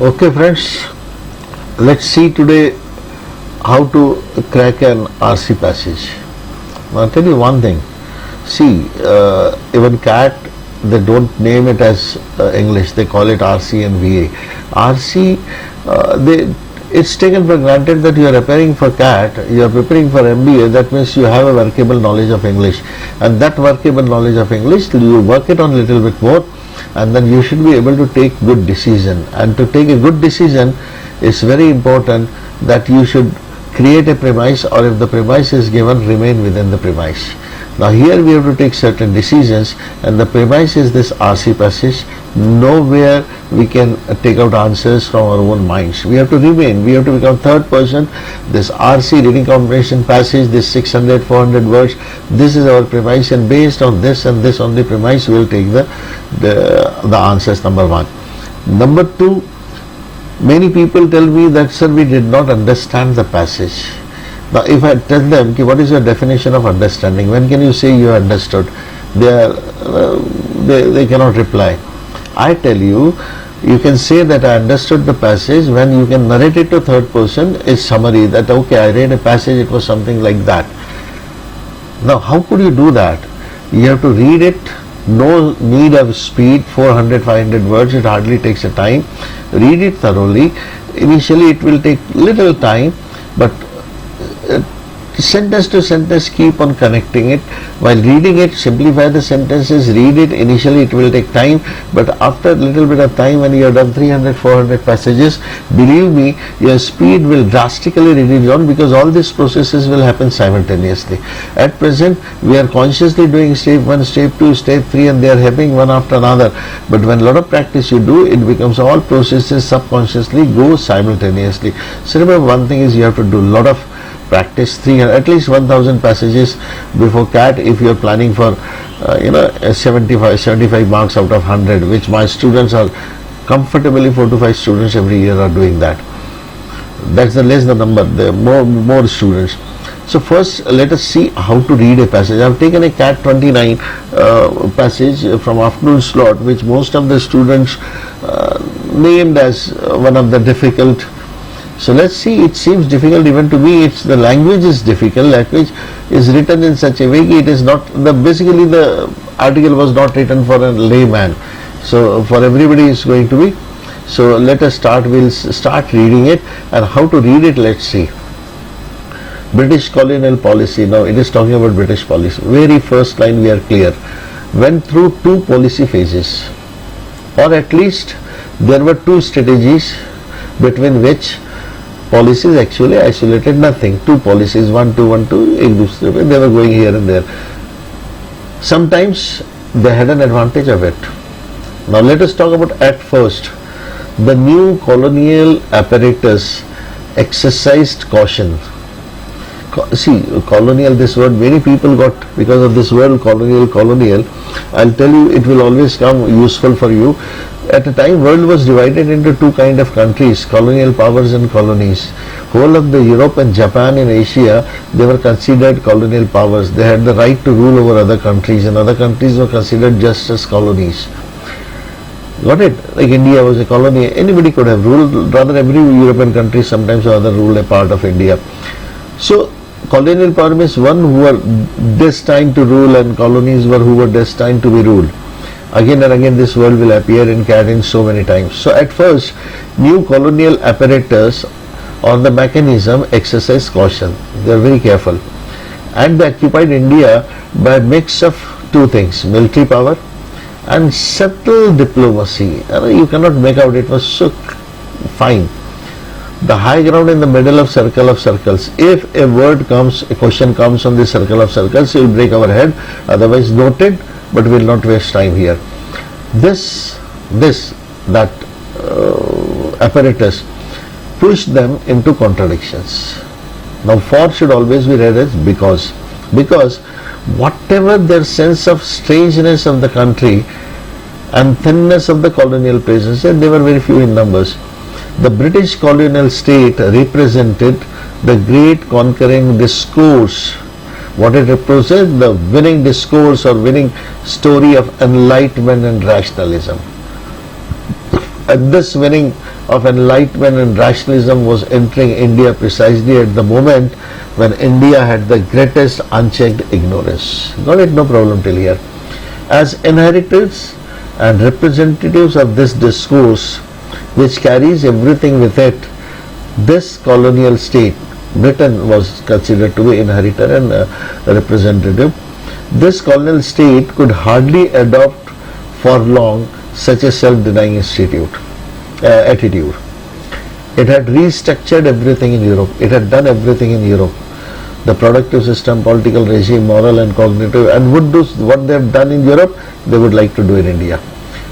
Okay, friends, let's see today how to crack an RC passage. Now, I'll tell you one thing. See, even CAT, they don't name it as English, they call it RC and VA. RC, it's taken for granted that you are preparing for CAT, you are preparing for MBA, that means you have a workable knowledge of English. And that workable knowledge of English, you work it on a little bit more, and then you should be able to take good decision. And to take a good decision, it's very important that you should create a premise, or if the premise is given, remain within the premise. Now here we have to take certain decisions, and the premise is this RC passage. Nowhere we can take out answers from our own minds. We have to remain, we have to become third person. This RC reading comprehension passage, this 600, 400 words, this is our premise, and based on this and this only premise, we will take the answers, number one. Number two, many people tell me that, sir, we did not understand the passage. Now, if I tell them, what is your definition of understanding? When can you say you understood? They cannot reply. I tell you, you can say that I understood the passage when you can narrate it to third person, a summary that, okay, I read a passage, it was something like that. Now, how could you do that? You have to read it, no need of speed, 400, 500 words, it hardly takes a time. Read it thoroughly. Initially, it will take little time, but sentence to sentence, keep on connecting it. While reading it, simplify the sentences, read it. Initially it will take time, but after a little bit of time, when you have done 300, 400 passages, believe me, your speed will drastically reduce down, because all these processes will happen simultaneously. At present, we are consciously doing step 1, step 2, step 3, and they are happening one after another. But when a lot of practice you do, it becomes all processes subconsciously go simultaneously. So remember, one thing is you have to do a lot of practice, at least 1000 passages before CAT, if you are planning for 75 marks out of 100, which my students are comfortably, 4 to 5 students every year are doing that. That's the less the number, the more students. So first let us see how to read a passage. I have taken a CAT 29 passage from afternoon slot, which most of the students named as one of the difficult. So let's see, it seems difficult even to me. It's the language is difficult. Language is written in such a way, it is not, basically the article was not written for a layman. So for everybody it's going to be. So let us start, we'll start reading it, and how to read it, let's see. British colonial policy. Now it is talking about British policy. Very first line we are clear. Went through 2 policy phases, or at least there were 2 strategies between which policies actually isolated nothing. 2 policies, 1, 2, 1, 2, they were going here and there. Sometimes they had an advantage of it. Now let us talk about at first. The new colonial apparatus exercised caution. See, colonial, this word, many people got, because of this word colonial, I'll tell you, it will always come useful for you. At a time, world was divided into 2 kind of countries, colonial powers and colonies. Whole of the Europe and Japan in Asia, they were considered colonial powers. They had the right to rule over other countries, and other countries were considered just as colonies. Got it? Like India was a colony, anybody could have ruled, rather every European country sometimes or other ruled a part of India. So colonial power means one who were destined to rule, and colonies were who were destined to be ruled. Again and again this word will appear in CAT in so many times. So at first, new colonial apparatus or the mechanism exercise caution. They are very careful. And they occupied India by a mix of 2 things, military power and subtle diplomacy. You cannot make out, it was so fine. The high ground in the middle of circle of circles. If a word comes, a question comes on the circle of circles, it will break our head. Otherwise noted, but we will not waste time here. That apparatus pushed them into contradictions. Now for should always be read as because whatever their sense of strangeness of the country and thinness of the colonial presence, they were very few in numbers. The British colonial state represented the great conquering discourse. What it represents? The winning discourse or winning story of enlightenment and rationalism. And this winning of enlightenment and rationalism was entering India precisely at the moment when India had the greatest unchecked ignorance. Got it? No problem till here. As inheritors and representatives of this discourse, which carries everything with it, this colonial state, Britain was considered to be inheritor and representative. This colonial state could hardly adopt for long such a self-denying attitude. It had restructured everything in Europe. It had done everything in Europe. The productive system, political regime, moral and cognitive, and would do what they have done in Europe, they would like to do in India.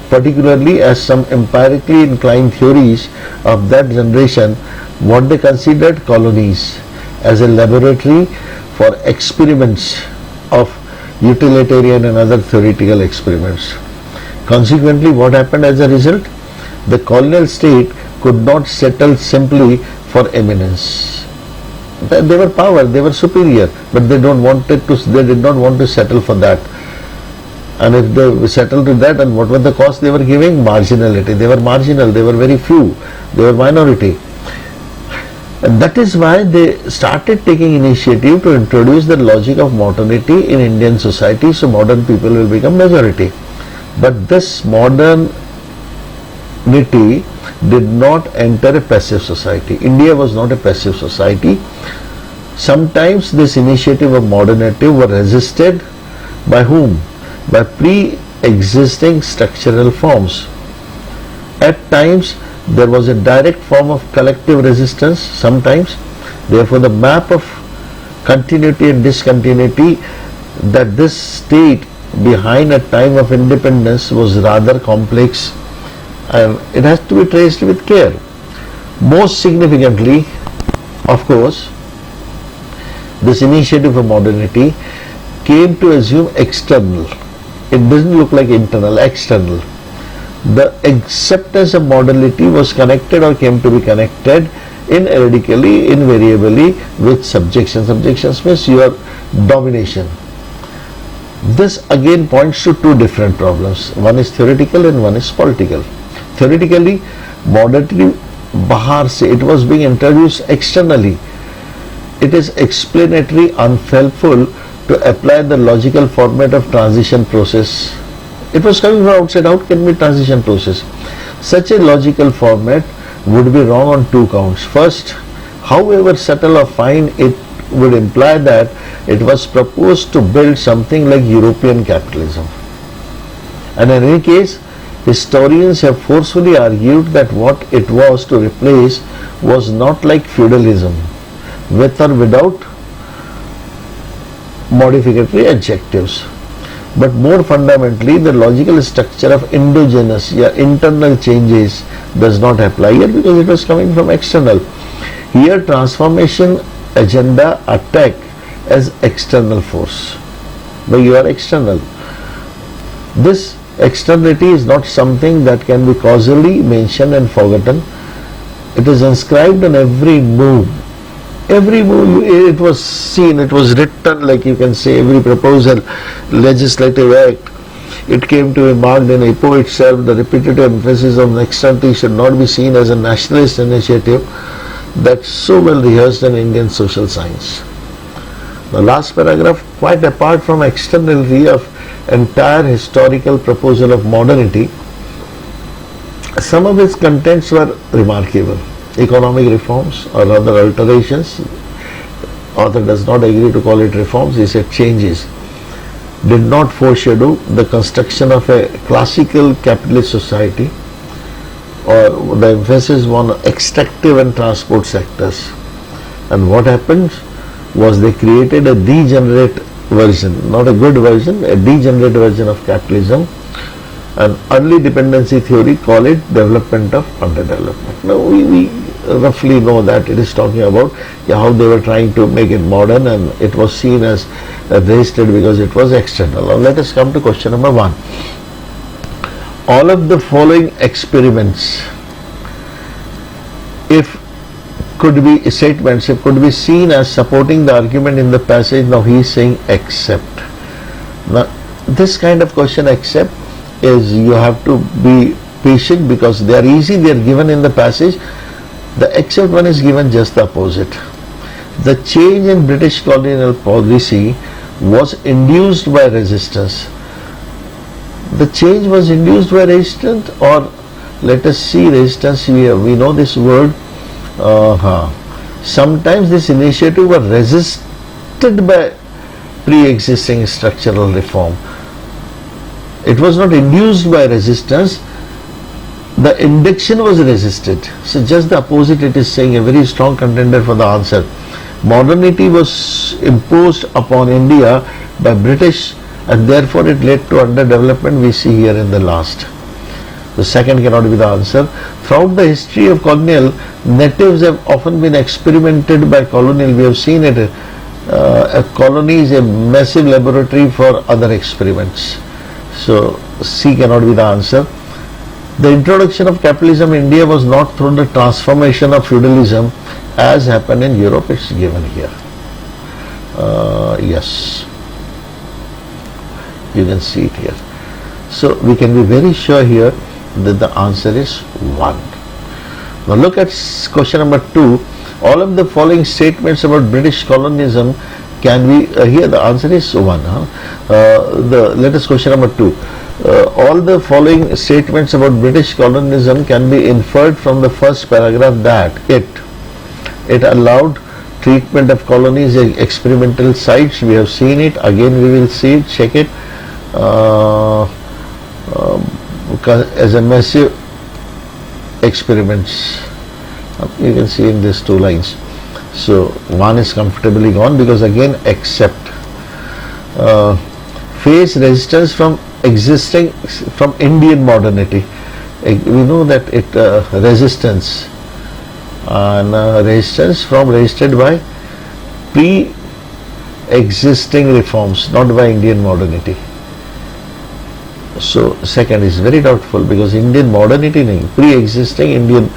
Particularly as some empirically inclined theories of that generation, what they considered colonies as a laboratory for experiments of utilitarian and other theoretical experiments. Consequently, what happened as a result? The colonial state could not settle simply for eminence. They were power, they were superior, but they did not want to settle for that. And if they settled to that, and what was the cost they were giving? Marginality. They were marginal, they were very few, they were minority. And that is why they started taking initiative to introduce the logic of modernity in Indian society, so modern people will become majority. But this modernity did not enter a passive society. India was not a passive society. Sometimes this initiative of modernity were resisted by whom? By pre-existing structural forms. At times there was a direct form of collective resistance sometimes. Therefore the map of continuity and discontinuity that this state behind a time of independence was rather complex, and it has to be traced with care. Most significantly, of course, this initiative of modernity came to assume external. It doesn't look like internal, external. The acceptance of modernity was connected or came to be connected ineradicably, invariably with subjection. Subjections means your domination. This again points to two different problems. One is theoretical and one is political. Theoretically, modernity bahar se, it was being introduced externally. It is explanatory, unhelpful to apply the logical format of transition process. It was coming from outside. How can be transition process? Such a logical format would be wrong on two counts. First, however subtle or fine, it would imply that it was proposed to build something like European capitalism. And in any case, historians have forcefully argued that what it was to replace was not like feudalism, with or without modificatory adjectives, but more fundamentally the logical structure of endogenous internal changes does not apply here because it was coming from external. Here transformation agenda attack as external force, but you are external. This externality is not something that can be causally mentioned and forgotten. It is inscribed in every move. Every move, it was seen, it was written, like you can say, every proposal, legislative act, it came to be marked in EPO itself. The repetitive emphasis on externality should not be seen as a nationalist initiative that's so well rehearsed in Indian social science. The last paragraph, quite apart from externality of entire historical proposal of modernity, some of its contents were remarkable. Economic reforms or rather alterations, author does not agree to call it reforms, he said changes, did not foreshadow the construction of a classical capitalist society, or the emphasis on extractive and transport sectors. And what happened was they created a degenerate version, not a good version, a degenerate version of capitalism. And early dependency theory call it development of underdevelopment. Now we roughly know that it is talking about how they were trying to make it modern, and it was seen as resisted because it was external. Now let us come to question number 1. All of the following experiments, if could be statements, if could be seen as supporting the argument in the passage. Now he is saying except. Now this kind of question, except, is you have to be patient because they are easy, they are given in the passage. The except one is given just the opposite. The change in British colonial policy was induced by resistance. The change was induced by resistance, or let us see resistance here. We know this word. Sometimes this initiative was resisted by pre-existing structural reform. It was not induced by resistance. The induction was resisted. So just the opposite it is saying, a very strong contender for the answer. Modernity was imposed upon India by British and therefore it led to underdevelopment we see here in the last. The second cannot be the answer. Throughout the history of colonial, natives have often been experimented by colonial. We have seen it. A colony is a massive laboratory for other experiments. So C cannot be the answer. The introduction of capitalism in India was not through the transformation of feudalism as happened in Europe. It's given here. Yes, you can see it here. So we can be very sure here that the answer is 1. Now look at question number 2. All of the following statements about British colonialism can be, here the answer is 1. Let us question number 2. All the following statements about British colonialism can be inferred from the first paragraph that it allowed treatment of colonies as experimental sites. We have seen it. Again we will see it, check it. As a massive experiments, you can see in these 2 lines. So 1 is comfortably gone because again accept. Face resistance from Indian modernity. We know that it resistance and resisted by pre-existing reforms, not by Indian modernity. So second is very doubtful because Indian modernity, pre-existing Indian,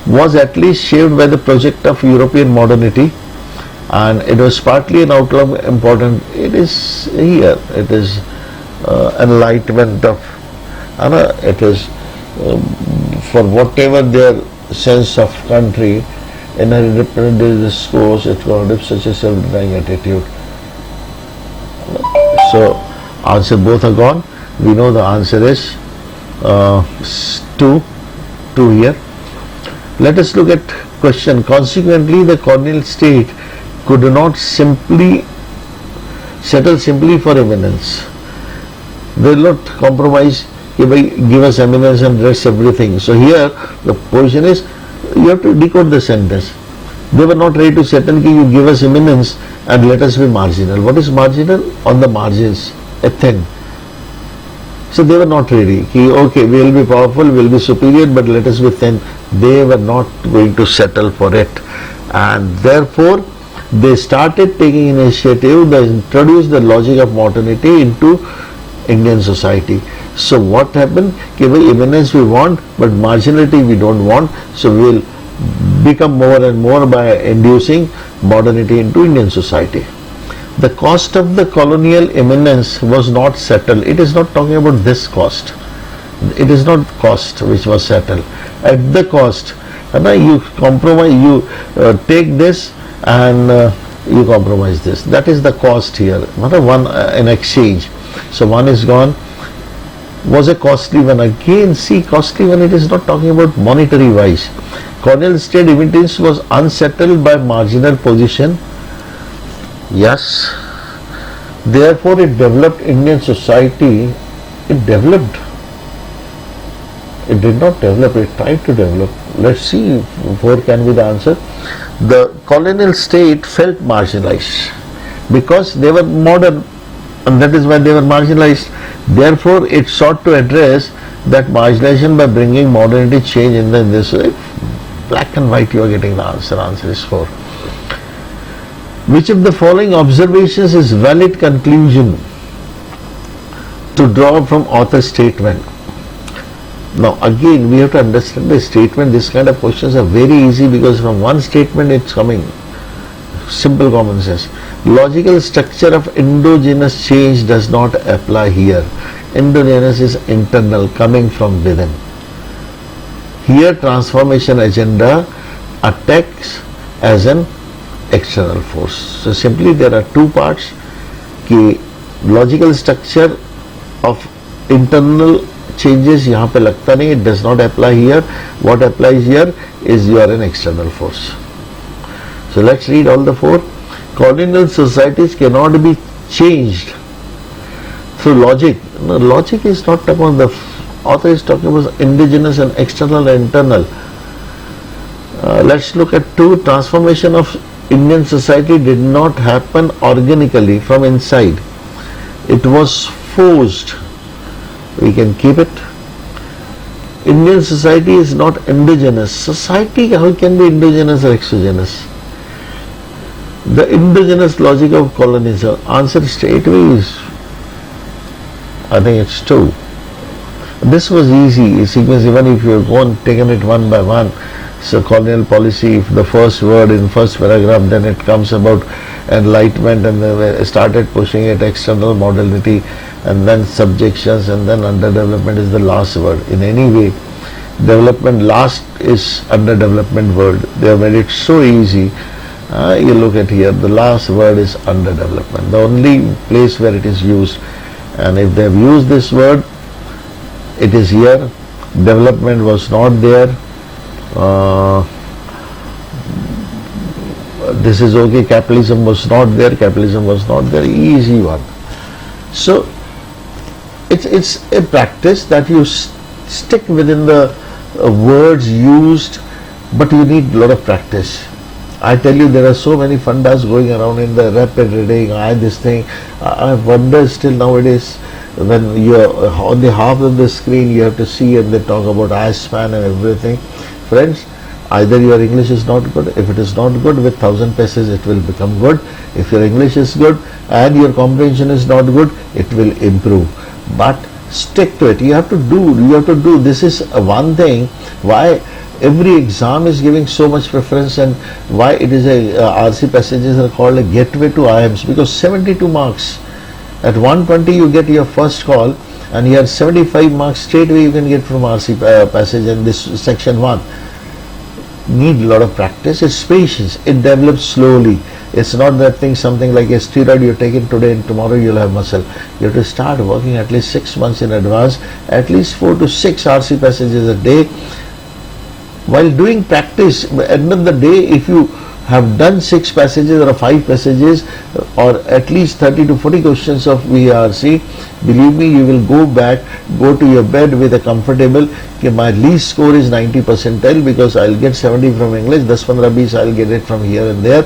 was at least shaped by the project of European modernity, and it was partly an outlook important. It is here. It is enlightenment of, it is for whatever their sense of country in a independent discourse, it got such a self-denying attitude. So answer both are gone. We know the answer is 2 here. Let us look at question. Consequently, the colonial state could not settle simply for eminence. They will not compromise, give us eminence and rest everything. So here the position is, you have to decode the sentence. They were not ready to settle, you give us eminence and let us be marginal. What is marginal? On the margins, a thin. So they were not ready. Okay, we will be powerful, we will be superior, but let us be thin. They were not going to settle for it, and therefore they started taking initiative. They introduced the logic of modernity into Indian society. So what happened? Eminence we want, but marginality we don't want. So we will become more and more by inducing modernity into Indian society. The cost of the colonial eminence was not settled. It is not talking about this cost. It is not cost which was settled. At the cost, you compromise, you take this and you compromise this. That is the cost here. One in exchange. So 1 is gone. Was a costly one. Again, see, costly one, it is not talking about monetary wise. Colonial state eminence was unsettled by marginal position. Yes. Therefore, it developed Indian society. It developed. It did not develop, it tried to develop. Let's see, 4 can be the answer. The colonial state felt marginalized because they were modern, and that is why they were marginalized. Therefore, it sought to address that marginalization by bringing modernity change in this way. Black and white, you are getting the answer. Answer is 4. Which of the following observations is valid conclusion to draw from author's statement? Now again we have to understand the statement. This kind of questions are very easy because from one statement it's coming. Simple common sense. Logical structure of endogenous change does not apply here. Endogenous is internal, coming from within. Here transformation agenda attacks as an external force. So simply there are two parts. कि logical structure of internal changes यहाँ पे लगता नहीं, it does not apply here. What applies here is you are an external force. So let's read all the four. Colonial societies cannot be changed through logic. No, logic is not about the author is talking about indigenous and external and internal. Let's look at two. Transformation of Indian society did not happen organically from inside. It was forced. We can keep it. Indian society is not indigenous. Society how can be indigenous or exogenous? The indigenous logic of colonialism. Answer straightway is, I think it's two. This was easy sequence, even if you have gone taken it one by one. So colonial policy, if the first word in first paragraph, then it comes about enlightenment, and then started pushing it external modernity, and then subjections, and then underdevelopment is the last word. In any way, development last is underdevelopment word. They have made it so easy. You look at here, the last word is underdevelopment, the only place where it is used. And if they have used this word, it is here. Development was not there. This is okay. Capitalism was not there. Capitalism was not there. Easy one. So it's a practice that you stick within the words used, but you need a lot of practice. I tell you, there are so many fundas going around in the rapid reading. This thing. I wonder still nowadays, when you're on the half of the screen, you have to see, and they talk about eye span and everything. Friends, either your English is not good. If it is not good, with 1000 pages it will become good. If your English is good and your comprehension is not good, it will improve. But stick to it. You have to do. This is one thing why every exam is giving so much preference, and why it is a RC passages are called a gateway to IIMs, because 72 marks. At 120 you get your first call, and here 75 marks straight away you can get from RC passage in this section 1. Need a lot of practice. It's patience. It develops slowly. It's not that thing, something like a steroid you take it today and tomorrow you'll have muscle. You have to start working at least 6 months in advance, at least 4 to 6 RC passages a day. While doing practice, at the end of the day, if you have done 6 passages or 5 passages, or at least 30 to 40 questions of VRC, believe me, you will go to your bed with a comfortable, my least score is 90 percentile, because I'll get 70 from English, 10-15 I'll get it from here and there.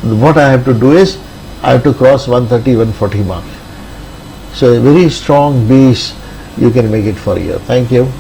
What I have to do is, I have to cross 130, 140 marks. So a very strong base, you can make it for a year. Thank you.